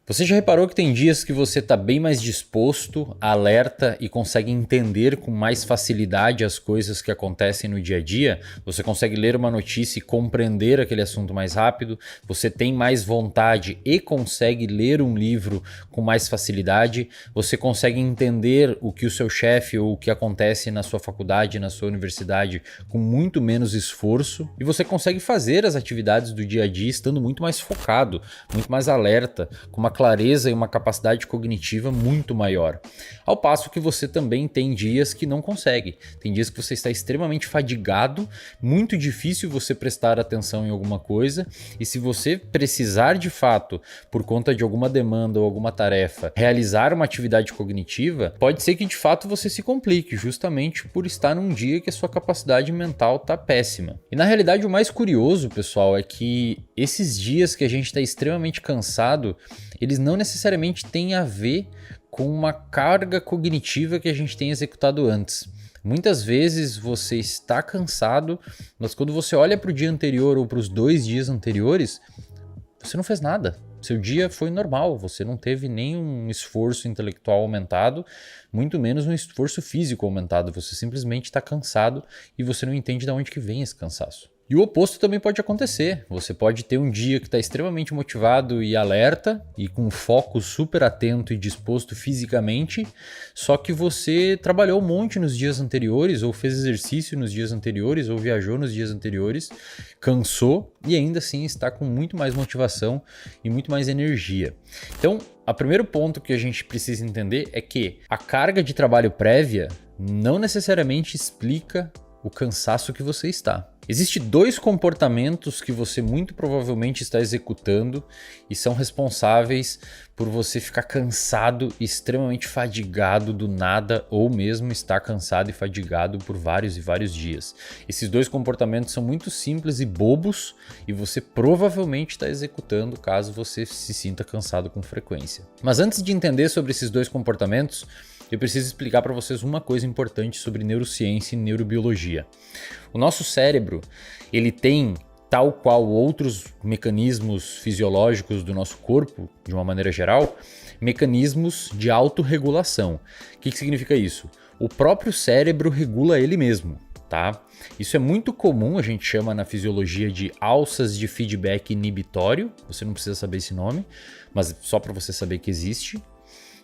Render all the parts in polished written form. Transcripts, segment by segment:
Você já reparou que tem dias que você está bem mais disposto, alerta e consegue entender com mais facilidade as coisas que acontecem no dia a dia? Você consegue ler uma notícia e compreender aquele assunto mais rápido? Você tem mais vontade e consegue ler um livro com mais facilidade? Você consegue entender o que o seu chefe ou o que acontece na sua faculdade, na sua universidade com muito menos esforço? E você consegue fazer as atividades do dia a dia estando muito mais focado, muito mais alerta, com uma clareza e uma capacidade cognitiva muito maior. Ao passo que você também tem dias que não consegue. Tem dias que você está extremamente fadigado, muito difícil você prestar atenção em alguma coisa, e se você precisar de fato, por conta de alguma demanda ou alguma tarefa, realizar uma atividade cognitiva, pode ser que de fato você se complique, justamente por estar num dia que a sua capacidade mental está péssima. E na realidade o mais curioso, pessoal, é que esses dias que a gente está extremamente cansado, eles não necessariamente têm a ver com uma carga cognitiva que a gente tem executado antes. Muitas vezes você está cansado, mas quando você olha para o dia anterior ou para os 2 dias anteriores, você não fez nada. Seu dia foi normal, você não teve nenhum esforço intelectual aumentado, muito menos um esforço físico aumentado. Você simplesmente está cansado e você não entende de onde que vem esse cansaço. E o oposto também pode acontecer. Você pode ter um dia que está extremamente motivado e alerta e com foco super atento e disposto fisicamente, só que você trabalhou um monte nos dias anteriores, ou fez exercício nos dias anteriores, ou viajou nos dias anteriores, cansou e ainda assim está com muito mais motivação e muito mais energia. Então, o primeiro ponto que a gente precisa entender é que a carga de trabalho prévia não necessariamente explica o cansaço que você está. Existem 2 comportamentos que você muito provavelmente está executando e são responsáveis por você ficar cansado e extremamente fadigado do nada, ou mesmo estar cansado e fadigado por vários e vários dias. Esses 2 comportamentos são muito simples e bobos e você provavelmente está executando caso você se sinta cansado com frequência. Mas antes de entender sobre esses 2 comportamentos, eu preciso explicar para vocês uma coisa importante sobre neurociência e neurobiologia. O nosso cérebro, ele tem, tal qual outros mecanismos fisiológicos do nosso corpo, de uma maneira geral, mecanismos de autorregulação. O que significa isso? O próprio cérebro regula ele mesmo, tá? Isso é muito comum, a gente chama na fisiologia de alças de feedback inibitório. Você não precisa saber esse nome, mas só para você saber que existe.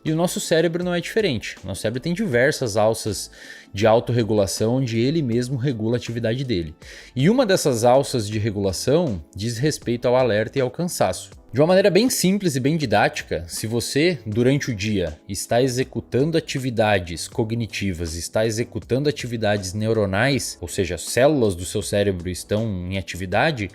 E o nosso cérebro não é diferente. O nosso cérebro tem diversas alças de autorregulação onde ele mesmo regula a atividade dele. E uma dessas alças de regulação diz respeito ao alerta e ao cansaço. De uma maneira bem simples e bem didática, se você, durante o dia, está executando atividades cognitivas, está executando atividades neuronais, ou seja, células do seu cérebro estão em atividade,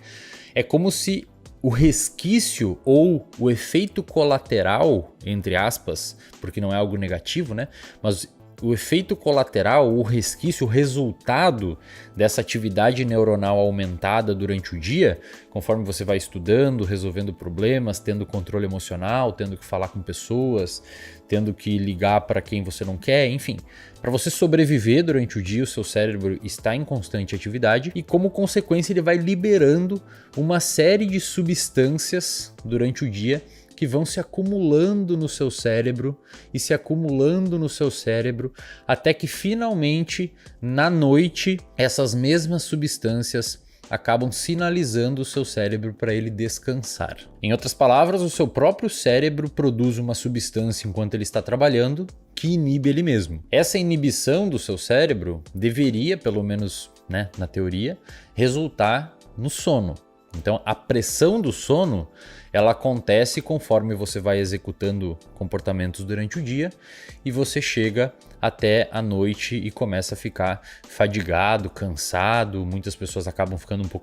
é como se o resquício ou o efeito colateral, entre aspas, porque não é algo negativo, né? Mas o efeito colateral, o resquício, o resultado dessa atividade neuronal aumentada durante o dia, conforme você vai estudando, resolvendo problemas, tendo controle emocional, tendo que falar com pessoas, tendo que ligar para quem você não quer, enfim. Para você sobreviver durante o dia, o seu cérebro está em constante atividade e, como consequência, ele vai liberando uma série de substâncias durante o dia que vão se acumulando no seu cérebro e se acumulando no seu cérebro até que finalmente, na noite, essas mesmas substâncias acabam sinalizando o seu cérebro para ele descansar. Em outras palavras, o seu próprio cérebro produz uma substância enquanto ele está trabalhando que inibe ele mesmo. Essa inibição do seu cérebro deveria, pelo menos, né, na teoria, resultar no sono. Então, a pressão do sono, ela acontece conforme você vai executando comportamentos durante o dia e você chega até a noite e começa a ficar fadigado, cansado. Muitas pessoas acabam ficando um pouco